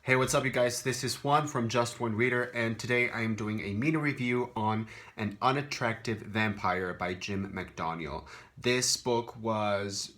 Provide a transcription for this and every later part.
Hey, what's up, you guys? This is Juan from Just One Reader, and today I am doing a mini review on An Unattractive Vampire by Jim McDoniel. This book was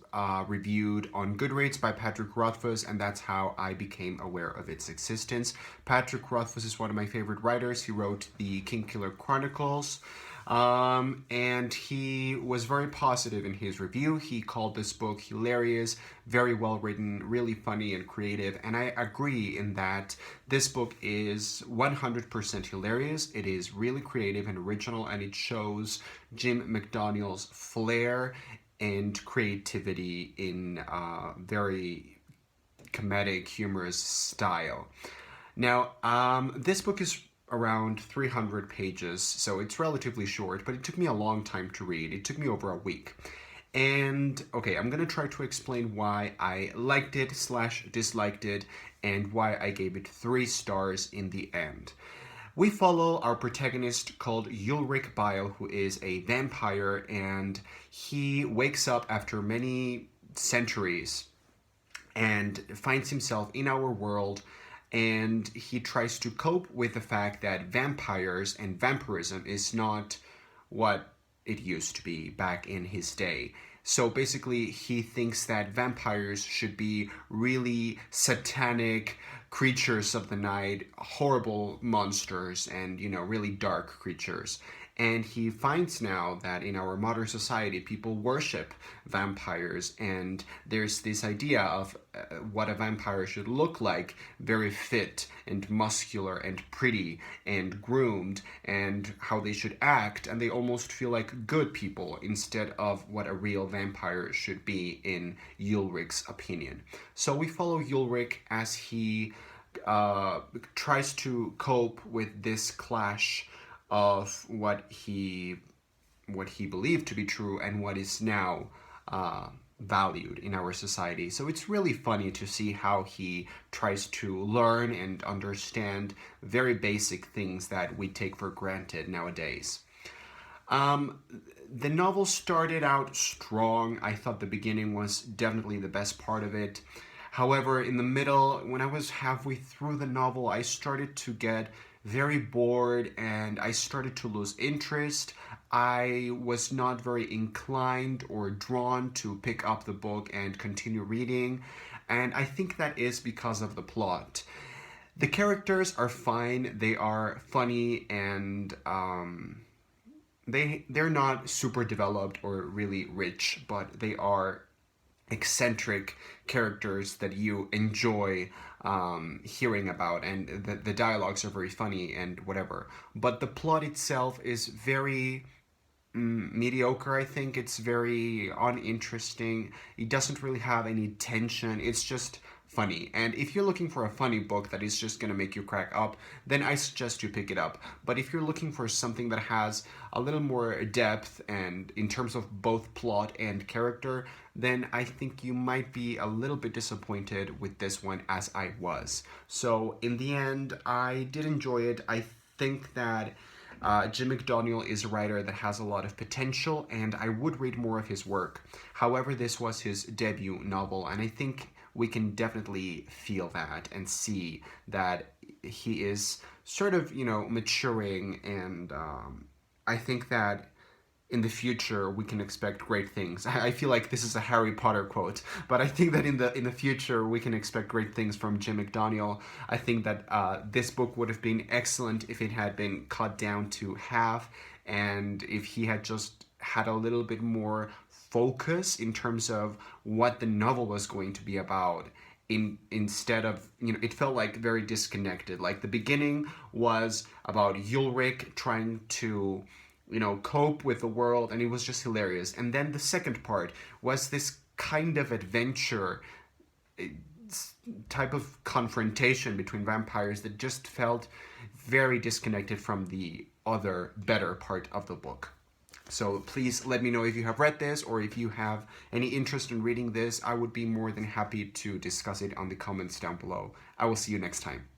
reviewed on Goodreads by Patrick Rothfuss, and that's how I became aware of its existence. Patrick Rothfuss is one of my favorite writers. He wrote the Kingkiller Chronicles. And he was very positive in his review. He called this book hilarious, very well written, really funny and creative, and I agree in that this book is 100% hilarious. It is really creative and original, and it shows Jim McDoniel's flair and creativity in a very comedic, humorous style. Now, this book is around 300 pages, so it's relatively short, but it took me a long time to read. It took me over a week. And, okay, I'm gonna try to explain why I liked it / disliked it, and why I gave it 3 stars in the end. We follow our protagonist called Ulrich Bile, who is a vampire, and he wakes up after many centuries and finds himself in our world, and he tries to cope with the fact that vampires and vampirism is not what it used to be back in his day. So basically, he thinks that vampires should be really satanic creatures of the night, horrible monsters, and, really dark creatures. And he finds now that in our modern society, people worship vampires, and there's this idea of what a vampire should look like, very fit and muscular and pretty and groomed, and how they should act, and they almost feel like good people instead of what a real vampire should be in Ulrich's opinion. So we follow Ulrich as he tries to cope with this clash of what he believed to be true and what is now valued in our society. So it's really funny to see how he tries to learn and understand very basic things that we take for granted nowadays. The novel started out strong. I thought the beginning was definitely the best part of it. However, in the middle, when I was halfway through the novel, I started to get very bored and I started to lose interest. I was not very inclined or drawn to pick up the book and continue reading, and I think that is because of the plot. The characters are fine, they are funny, and they're not super developed or really rich, but they are eccentric characters that you enjoy hearing about, and the dialogues are very funny and whatever. But the plot itself is very mediocre. I think it's very uninteresting. It doesn't really have any tension. It's just funny. And if you're looking for a funny book that is just gonna make you crack up, then I suggest you pick it up. But if you're looking for something that has a little more depth and in terms of both plot and character, then I think you might be a little bit disappointed with this one, as I was. So in the end, I did enjoy it. I think that Jim McDoniel is a writer that has a lot of potential, and I would read more of his work. However, this was his debut novel, and I think we can definitely feel that and see that he is sort of, maturing, and I think that in the future we can expect great things. I feel like this is a Harry Potter quote, but I think that in the future we can expect great things from Jim McDoniel. I think that this book would have been excellent if it had been cut down to half, and if he had just had a little bit more focus in terms of what the novel was going to be about. Instead of, it felt like very disconnected. Like the beginning was about Ulrich trying to cope with the world, and it was just hilarious. And then the second part was this kind of adventure type of confrontation between vampires that just felt very disconnected from the other better part of the book. So please let me know if you have read this, or if you have any interest in reading this. I would be more than happy to discuss it on the comments down below. I will see you next time.